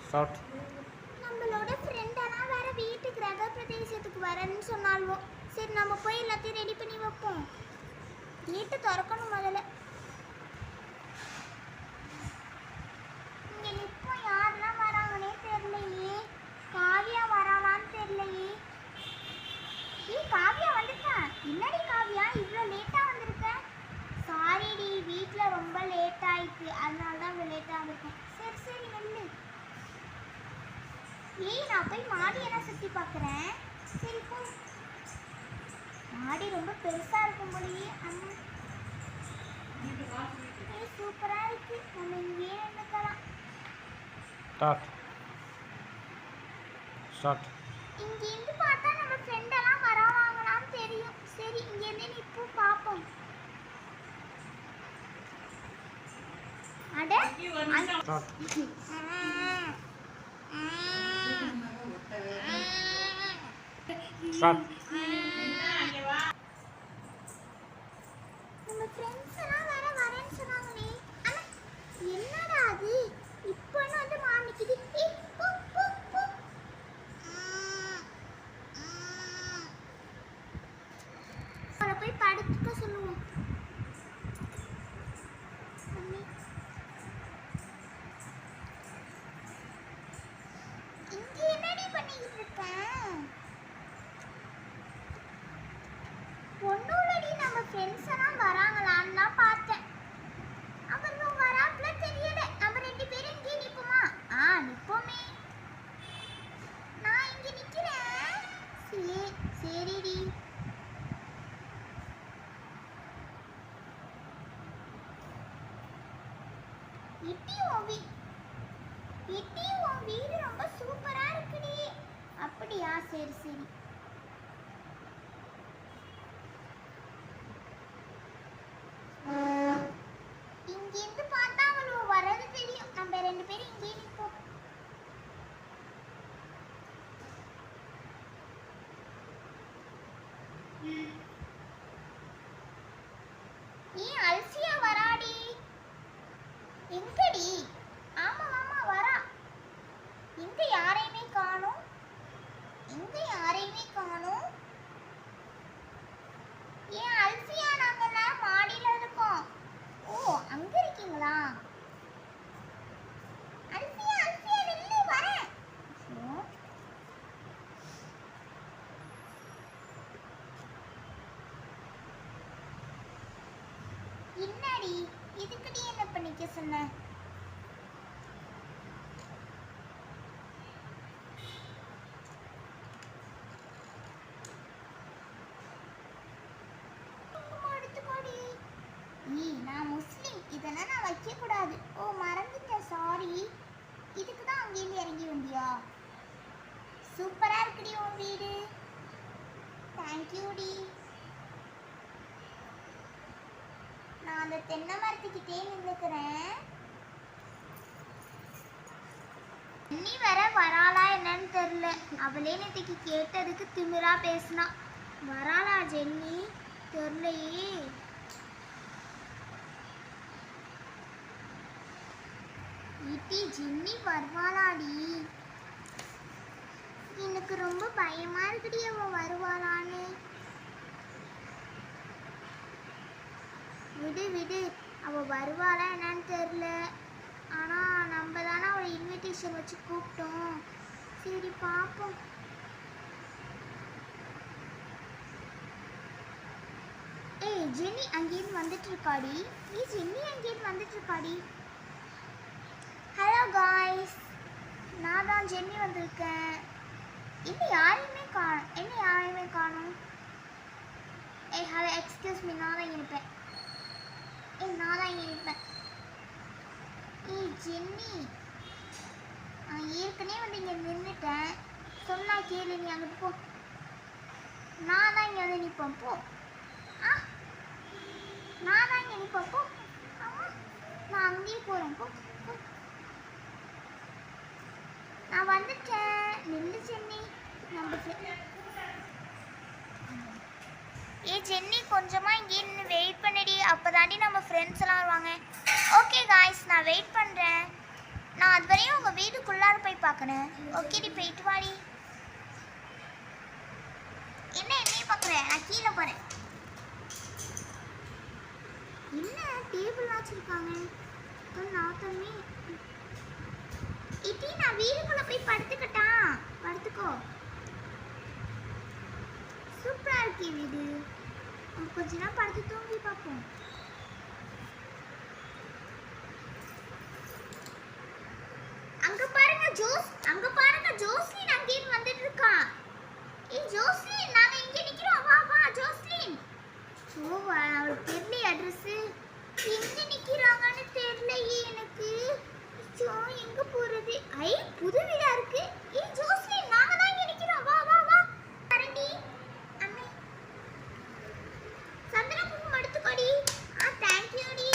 Start. நம்மளோட ஃப்ரெண்டெல்லாம் வேற வீட்டுக்கு கிரக பிரதேசத்துக்கு வரேன்னு சொன்னாலும் சரி நம்ம போய் எல்லாத்தையும் ரெடி பண்ணி வைப்போம். வீட்டு திறக்கணும் முதல்ல. இங்கே இப்போ யாரெல்லாம் வராங்கன்னே தெரியலையே. காவியா வராளான்னு தெரியலையே. காவியா வந்துட்டா. என்னடி காவியா இவ்வளோ லேட்டாக வந்திருக்க? சாரிடி, வீட்டில் ரொம்ப லேட் ஆயிட்டு, அதனால தான் இவ்வளோ லேட்டாக வந்திருக்கேன். சரி சரி நெல்லு. நான் போய் மாடியெல்லாம் சுற்றி பார்க்குறேன். சரி போ. மாடி ரொம்ப பெருசாக இருக்கும் போலயே. அம்மா சூப்பராக இருக்கு. நம்ம இங்கேயே நின்றுக்கலாம். இங்கேருந்து பார்த்தா நம்ம ஃப்ரெண்டெல்லாம் வராங்களான்னு தெரியும். சரி இங்கேருந்து இப்போ பார்ப்போம். அட நம்ம ஃப்ரெண்ட்ஸ் எல்லாம் வேற வரேன்னு சொன்னாங்களே. ஆனா என்னடா அது இப்போன்னு வந்து மாமிக்குது. போய் படுத்துக்க சொல்லுவோம். இங்க என்னடி பண்ணிக்கிட்டு இருக்க? ஒன்னோடடி நம்ம ஃப்ரெண்ட்ஸ் எல்லாம் வராங்களான்னு தான் பார்த்தேன். அவங்க வராப்புல தெரியல. நம்ம ரெண்டு பேரும் இங்கே நிற்போமா? நிற்போமே. நான் இங்கே நிற்கிறேன். சரிடி. இட்டியும் வீடு ரொம்ப சூப்பரா இருக்குடி. அப்படியா? சரி சரி. இங்கிருந்து பார்த்தா அவளோ வரது தெரியும். நம்ம ரெண்டு பேரும் இங்கே நிற்போம். அல்சியா வராடி. எங்கடி? ஆமா வரா. எங்க யாரையுமே காணோம். அல்சியா நாங்கெல்லாம் மாடியில இருக்கோம். அங்க இருக்கீங்களா? அல்சியா நில்லு, வரேன். என்னடி இதுக்குடி என்ன பண்ணிக்க சொன்ன? நான் முஸ்லிம், இதெல்லாம் நான் வைக்க கூடாது. மறந்துட்டேன், சாரி. இதுக்கு தான் அங்கேருந்து இறங்கி வந்தியா? சூப்பரா இருக்குடி உன் வீடு. தேங்க்யூடி. நான் அந்த தென்னை மரத்துக்கிட்டே நின்றுக்கிறேன். ஜென்னி வேற வராளா என்னன்னு தெரியல. அவளே நேற்றுக்கு கேட்டதுக்கு திமிரா பேசினா. வராளா ஜென்னி? தெரியலையே. ஜென்னி வருவாளாடி? எனக்கு ரொம்ப பயமா இருக்குடி அவ வருவாளான்னு. விடு அவ வருவாளா என்னன்னு தெரியல. ஆனா நம்ம தானே அவளை இன்விடேஷன் வச்சு கூப்பிட்டோம். சரி பார்ப்போம். ஜென்னி அங்கேருந்து வந்துட்டு இருக்காடி. ஹலோ காய்ஸ், நான் தான் ஜென்னி வந்திருக்கேன். இன்னும் யாரையுமே காணும். ஹலோ எக்ஸ்கியூஸ் மீ, நான் தான் இங்கே இருப்பேன். ஜென்னி, ஏற்கனவே வந்து இங்கே நின்றுட்டேன். சொன்னா கேளு, நீ அங்கிட்டு போ. நான் தான் இங்கே வந்து நிற்பேன். போ. நான் தான் இங்கே நிற்பேன். போ. ஆமாம், நான் அங்கேயே போகிறேன். போ. நான் வந்துட்டேன். நில்லு ஜென்னி. ஜென்னி கொஞ்சமா இங்கே நின்று வெயிட் பண்ணடி. அப்போதாண்டி நம்ம ஃப்ரெண்ட்ஸ் எல்லாம் வருவாங்க. ஓகே காய்ஸ், நான் வெயிட் பண்ணுறேன். நான் அது வரையும் உங்க வீட்டுக்குள்ளார போய் பார்க்கணும். ஓகேடி, போயிட்டு வாடி. என்ன என்னைய பார்க்குறேன்? நான் கீழே போகிறேன். என்ன டேபிள் வச்சுருக்காங்க? நாத்தமே. இட்டி, நான் வீட்டுக்குள்ளே போய் படுத்துக்கிட்டா? படுத்துக்கோ. சூப்பராக இருக்கே வீடு. கொஞ்ச நேரம் படுத்து தூங்கி பார்ப்போம். அங்க பாருங்க ஜோஸ்லின் அங்கேயும் வந்துட்டு இருக்கா. ஏய் ஜோஸ்லின், நாங்க இங்க நிக்கிறோம். வா வா ஜோஸ்லின். அவளுக்கு தெரியல அட்ரஸ். எங்க நிக்கிறாங்கன்னு தெரியலையே எனக்கு. எங்க போறது? ஐ, புது வீடா இருக்கு. ஏய் ஜோஸ்லின், நாங்க தான் இங்க நிக்கிறோம். வா வா வா. அரண்டி அண்ணே, சந்தன குங்குமம் எடுத்துக்கோடி. தேங்க் யூ டி.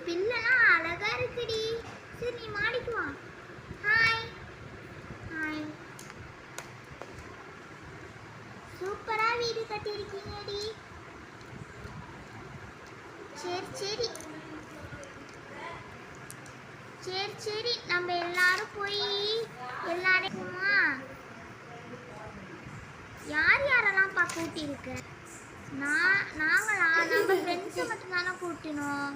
பில்லெல்லாம் அழகா இருக்குடி. சரி, நீ மாடிக்கு வா. Hi hi. சூப்பரா வீடு கட்டியிருக்கீங்கடி. சரி சரி சரி சரி, நம்ம எல்லாரும் போய் எல்லாரையுமா யார் யாரெல்லாம் கூட்டி இருக்கு? நாங்களா? நம்ம ஃப்ரெண்ட்ஸை மட்டும் தானே கூட்டினோம்.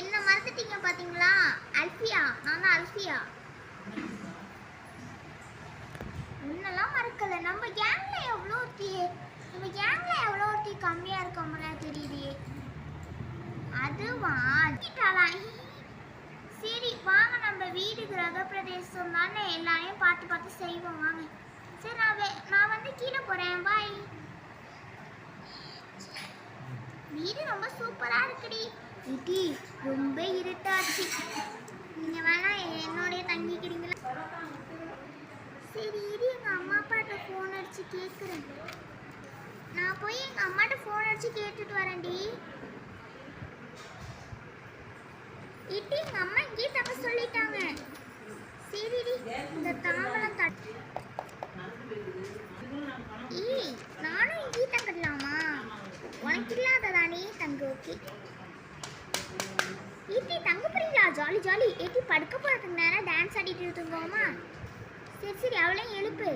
என்ன மறந்துட்டீங்க பாத்தீங்களா? அல்ஃபியா, நான் தான் அல்ஃபியா. உன்னெல்லாம் மறக்கல. நம்ம கேங்ல எவ்வளோ ஒருத்தி கம்மியா இருக்கோம்ல தெரியுது. அதுவா? சரி வாங்க, நம்ம வீடு கிரகப்பிரவேசம் தானே, எல்லாரையும் பார்த்து பார்த்து செய்வோம் வாங்க. சரி, நான் வந்து கீழே போறேன். பாய். வீடு ரொம்ப சூப்பரா இருக்குடி. இடி ரொம்ப இருட்டாச்சு. நீங்க வேணா என்னோடய தங்கிக்கிறீங்களா? சரி இரு, எங்க அம்மா அப்பாட்ட ஃபோன் அடிச்சு கேட்குறேன். நான் போய் எங்க அம்மாட்ட ஃபோன் அடிச்சு கேட்டுட்டு வரேன்டி. இட்டி, எங்க அம்மா இங்கே தப்ப சொல்லிட்டாங்க. சரிடி, இந்த தாம்பலம் தட்டு. நானும் இங்கே தங்கலாமா? உனக்கு இல்லாததானே தங்க. ஓகே ஏட்டி, தங்க போறீங்களா? Jolly jolly. ஏட்டி, படுக்க போறதுக்கு நேரம் டான்ஸ் ஆடிட்டு தூங்குவோமா? சரி சரி, அவளையும் எழுப்பு.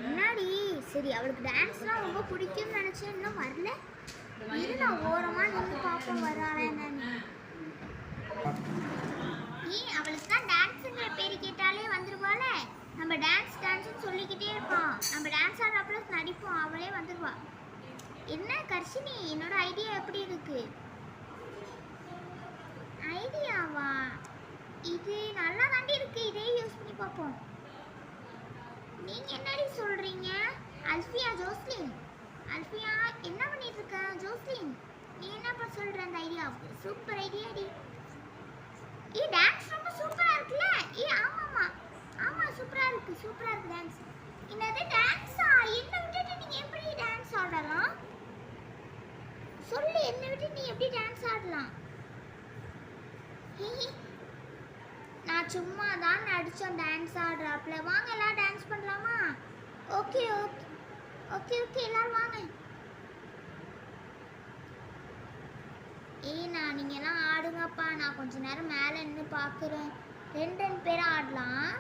முன்னாடி சரி, அவளுக்கு டான்ஸ்லாம் ரொம்ப பிடிக்கும்னு நினைச்சேன். இன்னும் வரல. இரு, நான் ஓரமா நின்று பார்ப்போம் வராளா என்னன்னு. அவளுக்கு தான் டான்ஸுங்கிற பேர் கேட்டாலே வந்துருவாள. நம்ம டான்ஸ்னு சொல்லிக்கிட்டே இருப்போம். நம்ம டான்ஸ் ஆடுறப்பல நடிப்போம், அவளே வந்துருவா. என்ன கர்ஷினி, என்னோட ஐடியா எப்படி இருக்கு? ஐடியாவா? இது நல்லா தாண்டி இருக்கு. இதே யூஸ் பண்ணி பார்ப்போம். நீங்க என்னடி சொல்றீங்க? அல்ஃபியா, ஜோஸ்லின், அல்ஃபியா என்ன பண்ணிட்டு இருக்க? ஜோஸ்லின், நீ என்ன சொல்ற? அந்த ஐடியா சூப்பர் ஐடியாடி. டான்ஸ் ரொம்ப சூப்பரா இருக்குல்ல? ஆமாமா ஆமா, சூப்பரா இருக்கு டான்ஸ். என்னது டான்ஸா? என்ன விட்டுட்டு நீங்க எப்படி டான்ஸ் ஆடலாம்? சொல்லு, என்ன விட்டு நீ எப்படி டான்ஸ் ஆடலாம்? நான் சும்மா தான் நடிச்சோம் டான்ஸ் ஆடுறாப்ல. வாங்க எல்லாம் டான்ஸ் பண்ணலாமா? ஓகே ஓகே ஓகே ஓகே, எல்லாரும் வாங்க. நீங்க எல்லாம் ஆடுங்கப்பா. நான் கொஞ்ச நேரம் மேலே நின்று பார்க்குறேன். ரெண்டு பேரும் ஆடலாம்.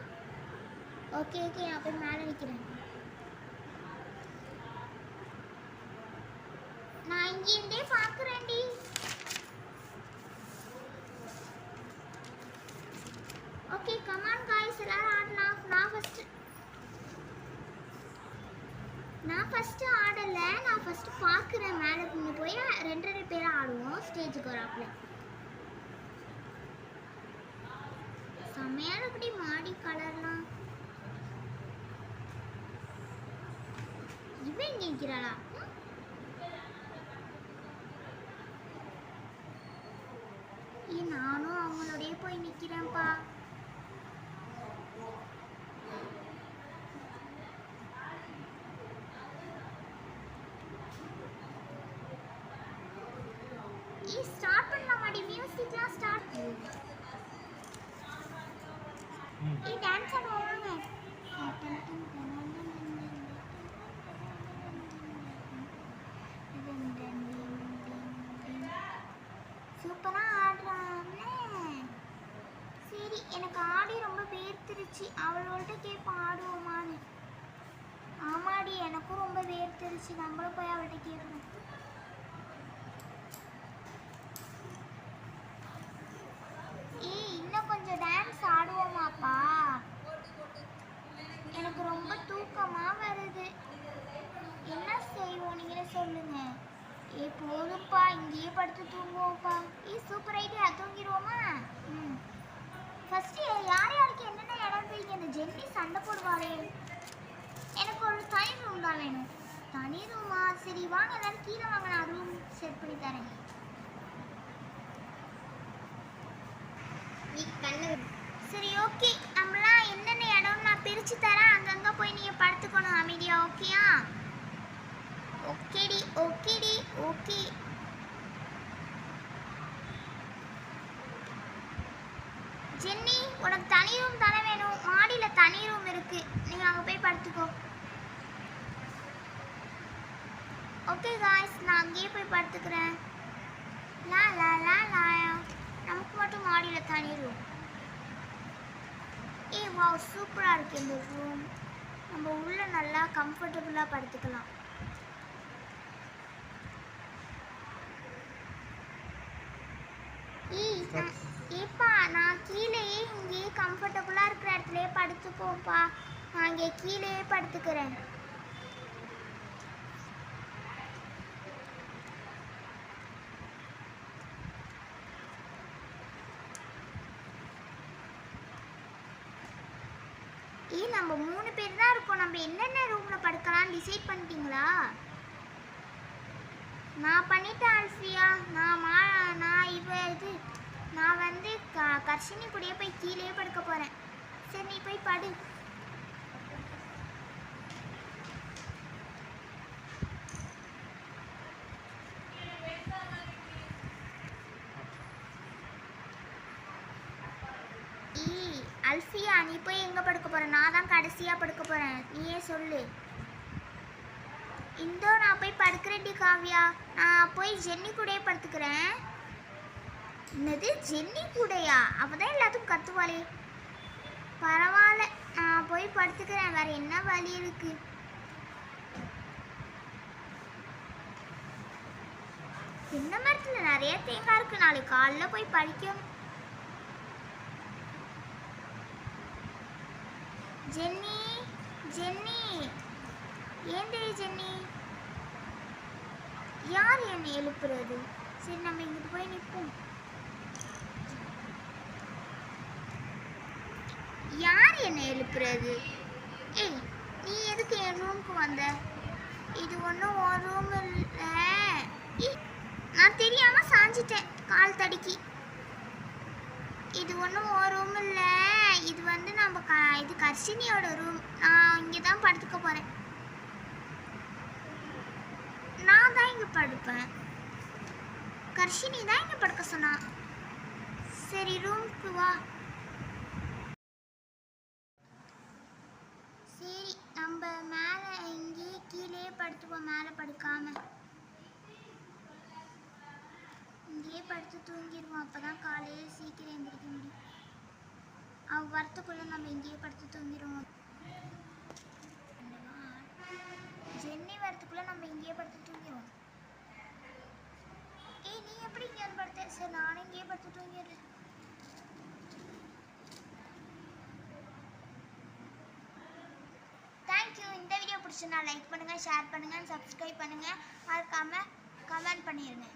ஓகே ஓகே, நான் போய் மேலே நிற்கிறேன். நான் இங்கே பார்க்குறேன்டி. ஓகே, கமான் காய்ஸ், எல்லாரும் ஆடலாம். நான் ஃபர்ஸ்ட் ஆடல. நான் ஃபர்ஸ்ட் பார்க்குறேன். மேலே நின்று போய் ரெண்டு பேரும் ஆடுவோம் ஸ்டேஜுக்கு வராப்ல. செம்மையான இப்படி மாடி கலர்லாம். இவன் இங்கே நிற்கிறாளா? நானும் அவங்களோடய போய் நிற்கிறேன்ப்பா. ஸ்டார்ட் பண்ணலாமாடி? மியூசிக்லாம் ஸ்டார்ட். டான்ஸ் ஆடுவாங்க. சூப்பரா ஆடுறான்னு. சரி, எனக்கு ஆடி ரொம்ப வேர்த்துருச்சு. அவளோட கேட்போம் ஆடுவோமான்னு. ஆமாடி, எனக்கும் ரொம்ப வேர்த்துருச்சு. நம்மளும் போய் அவள்கிட்ட கேட்கணும். இன்னும் கொஞ்சம் டான்ஸ் ஆடுவோமாப்பா? எனக்கு ரொம்ப தூக்கமா வருது. என்ன செய்வோம் நீங்களே சொல்லுங்க. போதும்ப்பா, இங்கேயே படுத்து தூங்குவோம்ப்பா. சூப்பர் ஐடியா, தூங்கிடுவோமா? ஃபர்ஸ்ட் யார் யாருக்கு என்னென்ன இடம் போய் இந்த ஜென்னி சண்டை போடுவாளே. எனக்கு ஒரு தனி ரூம் தான் வேணும். தனி ரூமா? சரி வாங்க, எல்லாரும் கீழே வாங்க, நான் ரூம் செட் பண்ணி தரேன். சரி ஓகே, நம்மளாம் என்னென்ன இடம் நான் பிரித்து தரேன். அங்கங்கே போய் நீங்கள் படுத்துக்கணும் அமைதியா. ஓகேயா? ஓகேடி ஓகேடி ஓகே. ஜென்னி, உனக்கு தனி ரூம் தானே வேணும்? மாடியில் தனி ரூம் இருக்கு, நீங்க அங்கே போய் படுத்துக்கோ. ஓகே காய்ஸ், நான் அங்கேயே போய் படுத்துக்கிறேன். லா லா லா லா, நமக்கு மட்டும் மாடியில் தனி ரூம். வாவ், சூப்பராக இருக்கு இந்த ரூம். நம்ம உள்ள நல்லா கம்ஃபர்டபுளாக படுத்துக்கலாம். ஏப்பா, நான் கீழேயே இங்கேயே கம்ஃபர்டபுளாக இருக்கிற இடத்துலயே படுத்துக்கோப்பா. நான் இங்கே கீழேயே படுத்துக்கிறேன். நம்ம 3 பேர் தான் இருக்கோம். நம்ம என்னென்ன ரூமில் படுக்கலாம்னு டிசைட் பண்ணிட்டீங்களா? நான் பண்ணிட்டேன் அல்ஃபியா. நான் வந்து கர்ஷினி கூடயே போய் கீழே படுக்க போகிறேன். சரி, நீ போய் படு. அல்ஃபியா, நீ போய் எங்கே படுக்க போகிற? நான் தான் கடைசியாக படுக்க போகிறேன், நீயே சொல்லு. இந்தோ நான் போய் படுக்கிறேன்டி காவ்யா. நான் போய் ஜென்னி கூடயே படுத்துக்கிறேன். என்னது, ஜென்னி கூடயா? அப்போதான் எல்லாத்துக்கும் கத்துவாளே. பரவாயில்ல, நான் போய் படுத்துக்கிறேன். வேற என்ன வழி இருக்கு? இந்த மரத்தில் நிறைய தேங்காய் இருக்கு. நாளைக்கு காலைல போய் பறிக்கணும். ஜென்னி, ஜென்னி, ஏந்திரி ஜென்னி. யார் என்னை எழுப்புறது? சரி, நம்ம இங்கிட்டு போய் நிற்போம். யார் என்னை எழுப்புறது? நீ எதுக்கு என் ரூமுக்கு வந்த? இது ஒன்றும் உன் ரூம் இல்லை. நான் தெரியாம சாஞ்சிட்டேன் கால் தடுக்கி. இது ஒன்றும் உன் ரூம் இல்லை. இது வந்து நம்ம இது கர்ஷினியோட ரூம். நான் இங்கே தான் படுத்துக்க போகிறேன். நான் தான் இங்கே படுப்பேன். கர்ஷினி தான் இங்கே படுக்க சொன்னா. சரி, ரூமுக்கு வா. சரி, நம்ம மேலே இங்கே கீழே படுத்துப்போம். மேலே படுக்காம இங்கேயே படுத்து தூங்கிடுவோம். அப்போ தான் காலையில் சீக்கிரம் எழுந்திரிக்க முடியும். அவள் வரத்துக்குள்ளே நம்ம இங்கேயே படுத்து தூங்கிடுவோம். ஜென்னி வரத்துக்குள்ளே நம்ம இங்கேயே படுத்து தூங்கிடுவோம். நீ எப்படி இங்கே வந்து படுத்த? சரி, நானும் இங்கேயே படுத்து தூங்கிடுறேன். தேங்க்யூ. இந்த வீடியோ பிடிச்சிருந்தா லைக் பண்ணுங்கள், ஷேர் பண்ணுங்கள், சப்ஸ்கிரைப் பண்ணுங்கள். மறக்காமல் கமெண்ட் பண்ணிடுங்க.